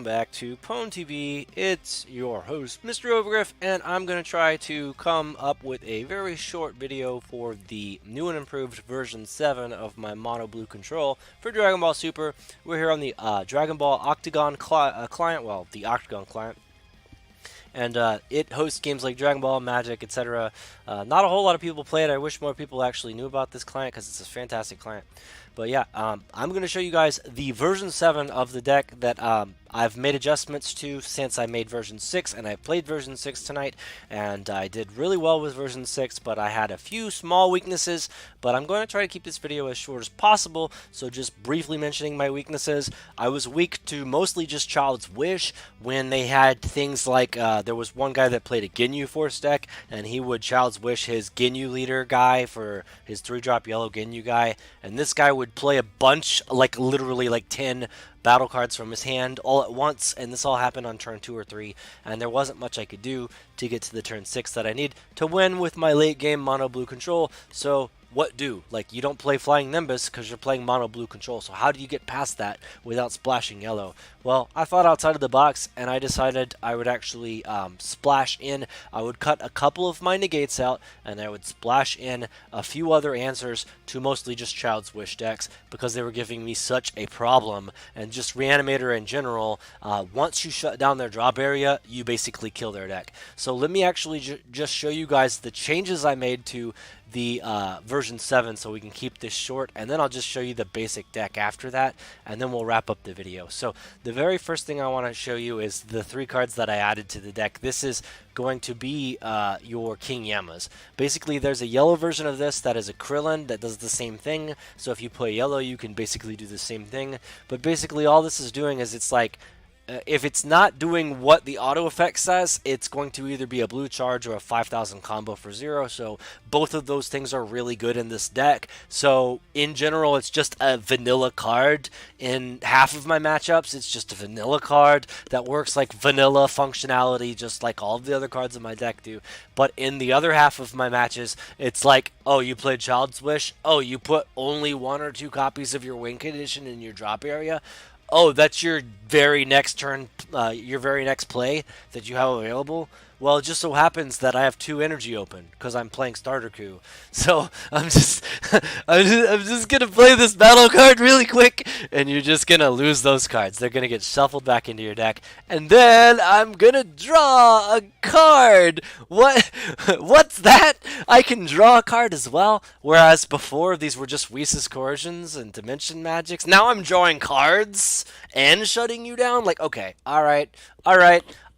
back to Pwn TV. It's your host, MrOvergryph, and I'm going to try to come up with a very short video for the new and improved version 7 of my Mono Blue control for Dragon Ball Super. We're here on the Dragon Ball Octagon client, well, the Octagon client. And it hosts games like Dragon Ball, Magic, etc. Not a whole lot of people play it. I wish more people actually knew about this client because it's a fantastic client. But yeah, I'm going to show you guys the version 7 of the deck that I've made adjustments to since I made version 6, and I played version 6 tonight, and I did really well with version 6, but I had a few small weaknesses, but I'm going to try to keep this video as short as possible, so just briefly mentioning my weaknesses. I was weak to mostly just Child's Wish when they had things like, there was one guy that played a Ginyu Force deck, and he would Child's Wish his Ginyu leader guy for his 3-drop yellow Ginyu guy, and this guy would play a bunch, like literally like 10 battle cards from his hand all at once, and this all happened on turn 2 or 3, and there wasn't much I could do to get to the turn 6 that I need to win with my late game Mono Blue control. So what do? Like, you don't play Flying Nimbus because you're playing Mono Blue control, so how do you get past that without splashing yellow? Well, I thought outside of the box, and I decided I would actually splash in. I would cut a couple of my negates out, and I would splash in a few other answers to mostly just Child's Wish decks because they were giving me such a problem. And just Reanimator in general, once you shut down their drop area, you basically kill their deck. So let me actually just show you guys the changes I made to the version 7 so we can keep this short, and then I'll just show you the basic deck after that, and then we'll wrap up the video. So the very first thing I want to show you is the 3 cards that I added to the deck. This is going to be your King Yamas. Basically, there's a yellow version of this that is a Krillin that does the same thing, so if you play yellow you can basically do the same thing, but basically all this is doing is it's like, if it's not doing what the auto effect says, it's going to either be a blue charge or a 5,000 combo for 0, so both of those things are really good in this deck. So in general, it's just a vanilla card. In half of my matchups, it's just a vanilla card that works like vanilla functionality, just like all of the other cards in my deck do. But in the other half of my matches, it's like, oh, you played Child's Wish? Oh, you put only 1 or 2 copies of your win condition in your drop area? Oh, that's your very next turn, your very next play that you have available? Well, it just so happens that I have 2 energy open because I'm playing Starterku. So I'm just gonna play this battle card really quick, and you're just gonna lose those cards. They're gonna get shuffled back into your deck, and then I'm gonna draw a card. What's that? I can draw a card as well. Whereas before these were just Whis' Coercions and Dimension Magics. Now I'm drawing cards and shutting you down. Like, okay, all right.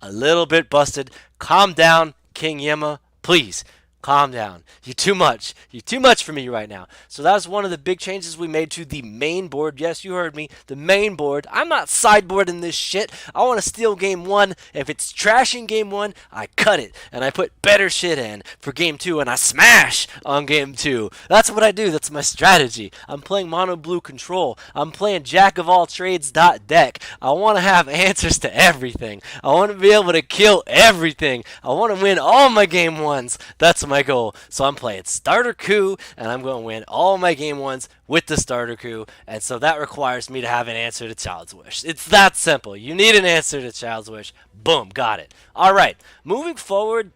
A little bit busted. Calm down, King Yama. Please, calm down. You're too much. You're too much for me right now. So that's one of the big changes we made to the main board. Yes, you heard me. The main board. I'm not sideboarding this shit. I want to steal game 1. If it's trashing game 1, I cut it. And I put better shit in for game 2. And I smash on game 2. That's what I do. That's my strategy. I'm playing Mono Blue control. I'm playing Jack of all Trades deck. I want to have answers to everything. I want to be able to kill everything. I want to win all my game 1s. That's my goal. So I'm playing Starterku, and I'm going to win all my game 1s with the Starterku, and so that requires me to have an answer to Child's Wish. It's that simple. You need an answer to Child's Wish. Boom, got it. Alright, moving forward,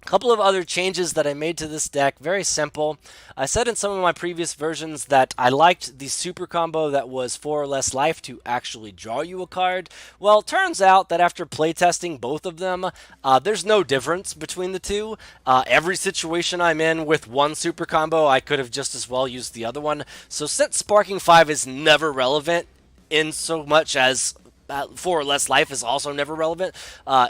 a couple of other changes that I made to this deck, very simple. I said in some of my previous versions that I liked the super combo that was 4 or less life to actually draw you a card. Well, turns out that after playtesting both of them, there's no difference between the two. Every situation I'm in with one super combo, I could have just as well used the other one. So since Sparking 5 is never relevant in so much as 4 or less life is also never relevant,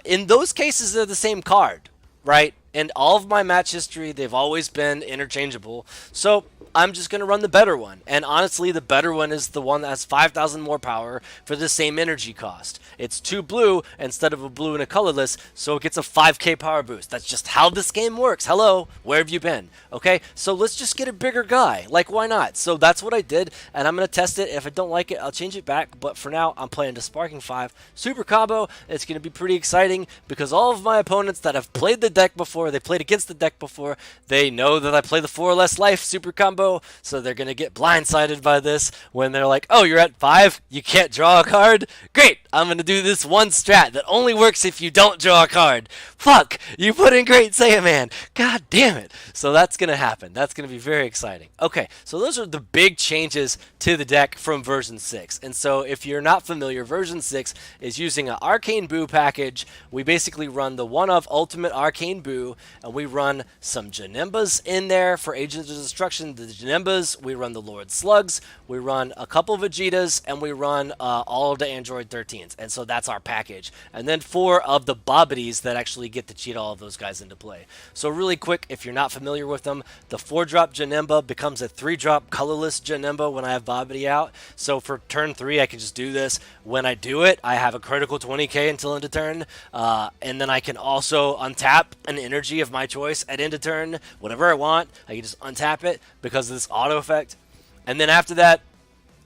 in those cases they're the same card, right? In all of my match history, they've always been interchangeable. So I'm just going to run the better one. And honestly, the better one is the one that has 5,000 more power for the same energy cost. It's 2 blue instead of a blue and a colorless, so it gets a 5k power boost. That's just how this game works. Hello, where have you been? Okay, so let's just get a bigger guy. Like, why not? So that's what I did, and I'm going to test it. If I don't like it, I'll change it back. But for now, I'm playing the Sparking 5 Super Combo. It's going to be pretty exciting because all of my opponents that have played the deck before before, they played against the deck before, they know that I play the 4 less life super combo, so they're going to get blindsided by this when they're like, oh, you're at 5, you can't draw a card? Great, I'm going to do this one strat that only works if you don't draw a card. Fuck, you put in Great Saiyaman. God damn it. So that's going to happen. That's going to be very exciting. Okay, so those are the big changes to the deck from version 6. And so if you're not familiar, version 6 is using an Arcane Boo package. We basically run the one-of Ultimate Arcane Boo, and we run some Janembas in there for Agents of Destruction. The Janembas, we run the Lord Slugs, we run a couple Vegetas, and we run all of the Android 13s. And so that's our package. And then 4 of the Bobbities that actually get to cheat all of those guys into play. So really quick, if you're not familiar with them, the 4-drop Janemba becomes a 3-drop colorless Janemba when I have Bobbity out. So for turn 3, I can just do this. When I do it, I have a critical 20k until end of turn, and then I can also untap an energy of my choice at end of turn, whatever I want. I can just untap it because of this auto effect. And then after that,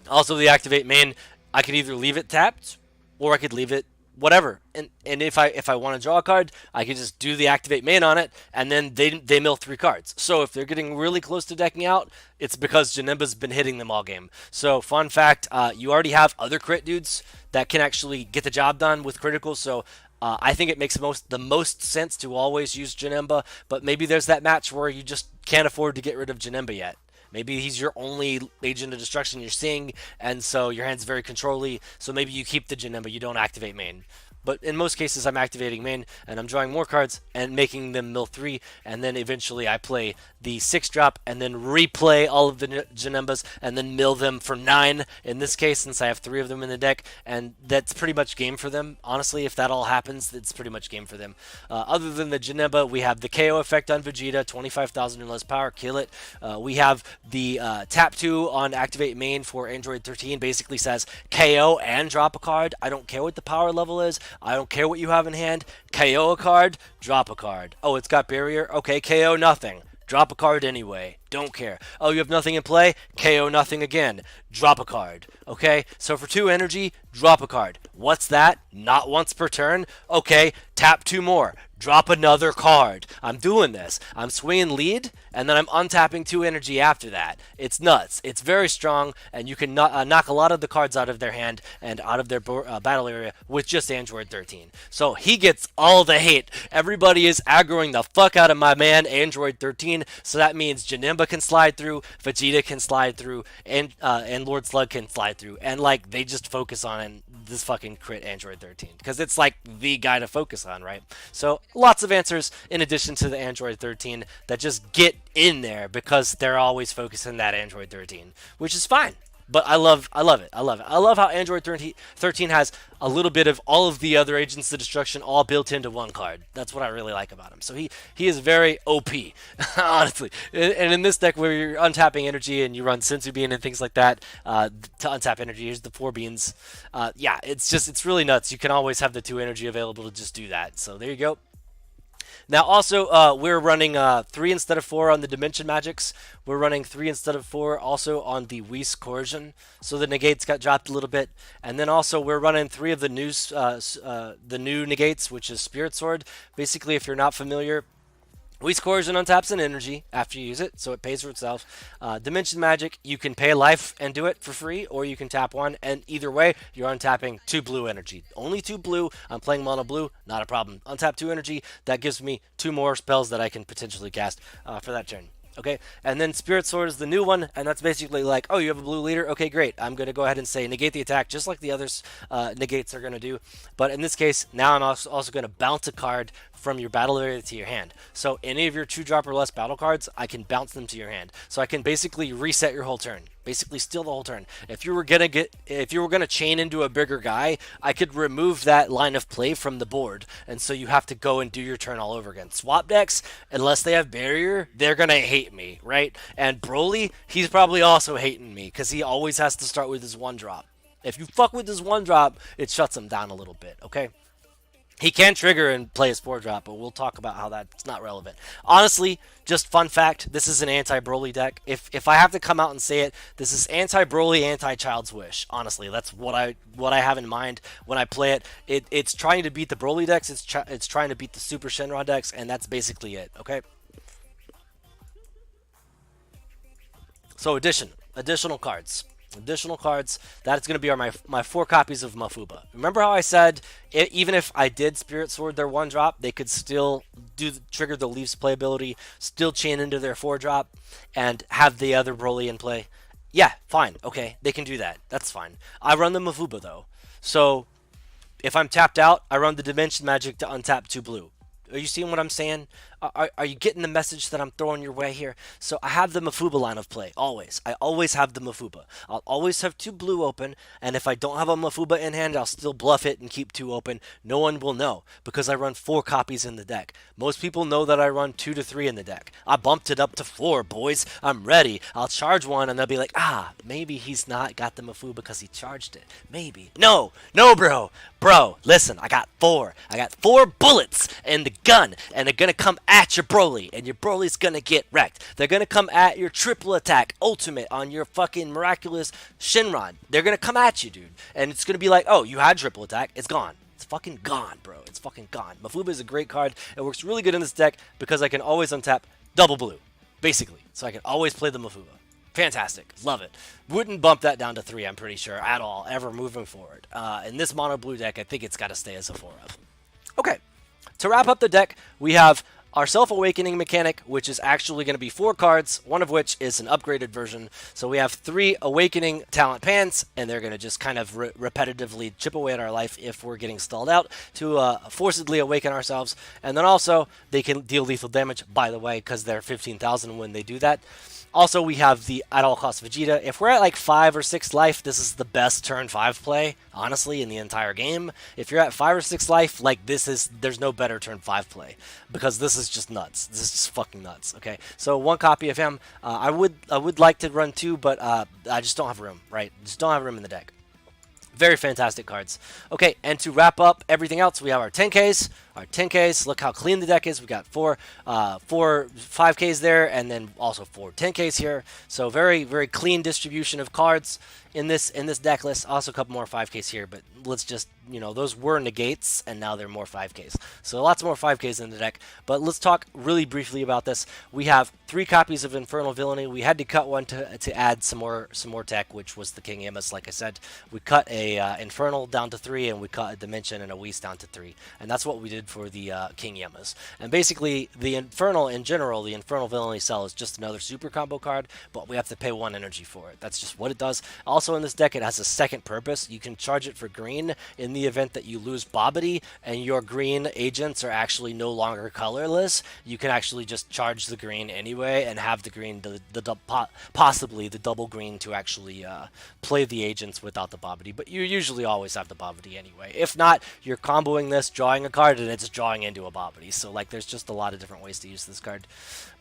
also the activate main, I could either leave it tapped or I could leave it whatever. And if I want to draw a card, I can just do the activate main on it, and then they mill 3 cards. So if they're getting really close to decking out, it's because Janemba's been hitting them all game. So fun fact, you already have other crit dudes that can actually get the job done with criticals. So I think it makes the most sense to always use Janemba, but maybe there's that match where you just can't afford to get rid of Janemba yet. Maybe he's your only Agent of Destruction you're seeing, and so your hand's very control-y, so maybe you keep the Janemba, you don't activate main. But in most cases, I'm activating main, and I'm drawing more cards and making them mill 3, and then eventually I play the 6-drop and then replay all of the Janembas and then mill them for 9 in this case, since I have 3 of them in the deck, and that's pretty much game for them. Honestly, if that all happens, it's pretty much game for them. Other than the Janemba, we have the KO effect on Vegeta, 25,000 or less power, kill it. We have the tap 2 on activate main for Android 13, basically says KO and drop a card. I don't care what the power level is. I don't care what you have in hand. KO a card, drop a card. Oh, it's got barrier? Okay, KO nothing. Drop a card anyway. Don't care. Oh, you have nothing in play? KO nothing again. Drop a card. Okay, so for 2 energy, drop a card. What's that? Not once per turn? Okay, tap 2 more. Drop another card. I'm doing this. I'm swinging lead, and then I'm untapping 2 energy after that. It's nuts. It's very strong, and you can knock a lot of the cards out of their hand and out of their battle area with just Android 13. So he gets all the hate. Everybody is aggroing the fuck out of my man, Android 13, so that means Janemba can slide through, Vegeta can slide through, and Lord Slug can slide through. And, like, they just focus on this fucking crit Android 13, because it's, like, the guy to focus on, right? So lots of answers in addition to the Android 13 that just get in there because they're always focusing that Android 13, which is fine. But I love it. I love how Android 13 has a little bit of all of the other Agents of Destruction all built into one card. That's what I really like about him. So he is very OP, honestly. And in this deck where you're untapping energy and you run Sensu Bean and things like that to untap energy, here's the 4 beans. Yeah, it's really nuts. You can always have the 2 energy available to just do that. So there you go. Now, also, we're running 3 instead of 4 on the Dimension Magics. We're running 3 instead of 4 also on the Whis Coercion. So the negates got dropped a little bit. And then also, we're running 3 of the new negates, which is Spirit Sword. Basically, if you're not familiar, Whis Coercion untaps an energy after you use it, so it pays for itself. Dimension Magic, you can pay life and do it for free, or you can tap 1, and either way, you're untapping 2 blue energy. Only 2 blue. I'm playing mono blue, not a problem. Untap 2 energy, that gives me 2 more spells that I can potentially cast for that turn. Okay, and then Spirit Sword is the new one, and that's basically like, oh, you have a blue leader? Okay, great. I'm going to go ahead and say negate the attack, just like the others negates are going to do. But in this case, now I'm also going to bounce a card from your battle area to your hand. So any of your 2-drop or less battle cards, I can bounce them to your hand. So I can basically reset your whole turn. Basically steal the whole turn. If you were gonna chain into a bigger guy, I could remove that line of play from the board, and so you have to go and do your turn all over again. Swap decks, unless they have barrier, they're gonna hate me, right? And Broly, he's probably also hating me because he always has to start with his 1-drop. If you fuck with his 1-drop, it shuts him down a little bit, okay? He can trigger and play his 4-drop, but we'll talk about how that's not relevant. Honestly, just fun fact, this is an anti-Broly deck. If I have to come out and say it, this is anti-Broly, anti-Child's Wish. Honestly, that's what I have in mind when I play it. It's trying to beat the Broly decks, it's trying to beat the Super Shenron decks, and that's basically it, okay? So additional cards. Additional cards. That's going to be my 4 copies of Mafuba. Remember how I said even if I did Spirit Sword their 1-drop, they could still trigger the Leaf's playability, still chain into their 4-drop, and have the other Broly in play. Yeah, fine. Okay, they can do that. That's fine. I run the Mafuba though. So if I'm tapped out, I run the Dimension Magic to untap 2 blue. Are you seeing what I'm saying? Are you getting the message that I'm throwing your way here? So I have the Mafuba line of play, always. I always have the Mafuba. I'll always have 2 blue open, and if I don't have a Mafuba in hand, I'll still bluff it and keep 2 open. No one will know, because I run 4 copies in the deck. Most people know that I run 2 to 3 in the deck. I bumped it up to 4, boys. I'm ready. I'll charge one, and they'll be like, maybe he's not got the Mafuba because he charged it. Maybe. No, bro. Bro, listen, I got 4. I got 4 bullets in the gun, and they're going to come at your Broly, and your Broly's going to get wrecked. They're going to come at your triple attack ultimate on your fucking miraculous Shenron. They're going to come at you, dude. And it's going to be like, oh, you had triple attack. It's gone. It's fucking gone, bro. It's fucking gone. Mafuba is a great card. It works really good in this deck because I can always untap double blue, basically. So I can always play the Mafuba. Fantastic. Love it. Wouldn't bump that down to 3, I'm pretty sure, at all, ever moving forward. In this mono blue deck, I think it's got to stay as a 4-of. Okay. To wrap up the deck, we have our Self-Awakening mechanic, which is actually going to be 4 cards, one of which is an upgraded version. So we have 3 Awakening Talent Pans, and they're going to just kind of repetitively chip away at our life if we're getting stalled out to forcibly awaken ourselves. And then also, they can deal lethal damage, by the way, because they're 15,000 when they do that. Also, we have the At All Cost Vegeta. If we're at like 5 or 6 life, this is the best turn 5 play, honestly, in the entire game. If you're at 5 or 6 life, like there's no better turn 5 play, because this is just nuts. This is just fucking nuts, okay? So 1 copy of him. I would like to run 2, but I just don't have room, right? Just don't have room in the deck. Very fantastic cards. Okay, and to wrap up everything else, we have our 10Ks. Our 10Ks, look how clean the deck is. We got 4 5Ks there, and then also 4 10Ks here. So very, very clean distribution of cards in this deck list. Also a couple more 5Ks here, but let's just, those were negates, and now they're more 5Ks. So lots more 5Ks in the deck. But let's talk really briefly about this. We have 3 copies of Infernal Villainy. We had to cut one to add some more tech, which was the King Yamas. Like I said, we cut a Infernal down to 3, and we cut a Dimension and a Whis down to 3, and that's what we did for the King Yamas. And basically, the Infernal in general, the Infernal Villainy cell is just another super combo card, but we have to pay 1 energy for it. That's just what it does. Also in this deck, it has a second purpose. You can charge it for green in the event that you lose Bobbity and your green agents are actually no longer colorless. You can actually just charge the green anyway and have the green, possibly the double green to actually play the agents without the Bobbity. But you usually always have the Bobbity anyway. If not, you're comboing this, drawing a card, and it's drawing into a Bobbity. So like, there's just a lot of different ways to use this card.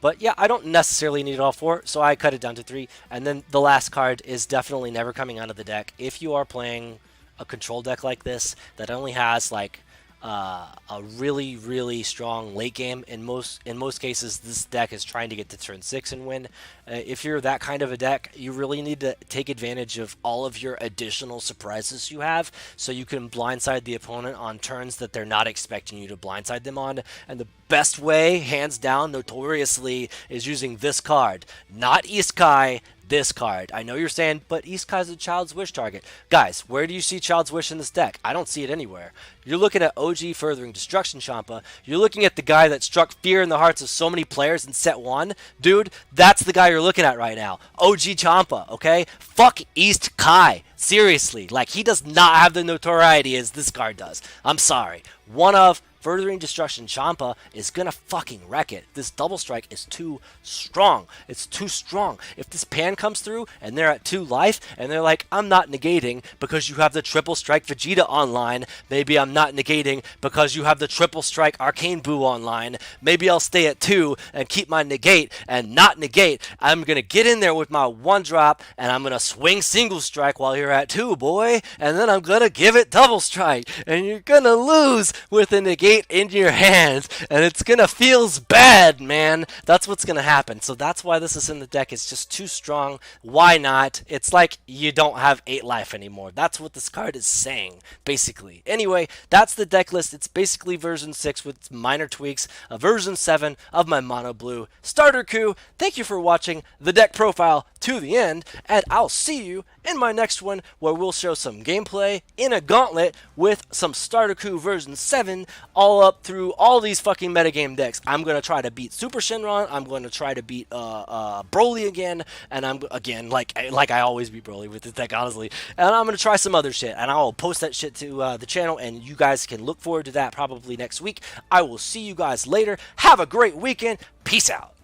But yeah, I don't necessarily need all 4, so I cut it down to 3. And then the last card is definitely never coming out of the deck. If you are playing a control deck like this that only has like a really, really strong late game, in most cases, this deck is trying to get to turn 6 and win. If you're that kind of a deck, you really need to take advantage of all of your additional surprises you have, so you can blindside the opponent on turns that they're not expecting you to blindside them on. And the best way, hands down, notoriously, is using this card. Not Isekai, this card. I know you're saying, but Isekai's a Child's Wish target. Guys, where do you see Child's Wish in this deck? I don't see it anywhere. You're looking at OG Furthering Destruction Champa. You're looking at the guy that struck fear in the hearts of so many players in set 1. Dude, that's the guy you're looking at right now. OG Champa, okay? Fuck East Kai. Seriously. Like, he does not have the notoriety as this card does. I'm sorry. 1 of Furthering Destruction Champa is gonna fucking wreck it. This double strike is too strong. It's too strong. If this pan comes through and they're at 2 life and they're like, I'm not negating because you have the triple strike Vegeta online. Maybe I'm not negating because you have the triple strike Arcane Boo online. Maybe I'll stay at 2 and keep my negate and not negate. I'm gonna get in there with my 1-drop and I'm gonna swing single strike while you're at 2, boy. And then I'm gonna give it double strike. And you're gonna lose with a negate in your hands. And it's gonna feels bad, man. That's what's gonna happen. So that's why this is in the deck. It's just too strong. Why not? It's like you don't have 8 life anymore. That's what this card is saying, basically. Anyway, that's the deck list. It's basically version 6 with minor tweaks, a version 7 of my mono blue Starterku. Thank you for watching the deck profile to the end, and I'll see you in my next one where we'll show some gameplay in a gauntlet with some Starterku version 7 all up through all these fucking metagame decks. I'm going to try to beat Super Shenron. I'm going to try to beat Broly again, and I'm again like I always beat Broly with this deck, honestly. And I'm going to try some other shit, and I'll post that shit to the channel, and you guys can look forward to that probably next week. I will see you guys later. Have a great weekend. Peace out.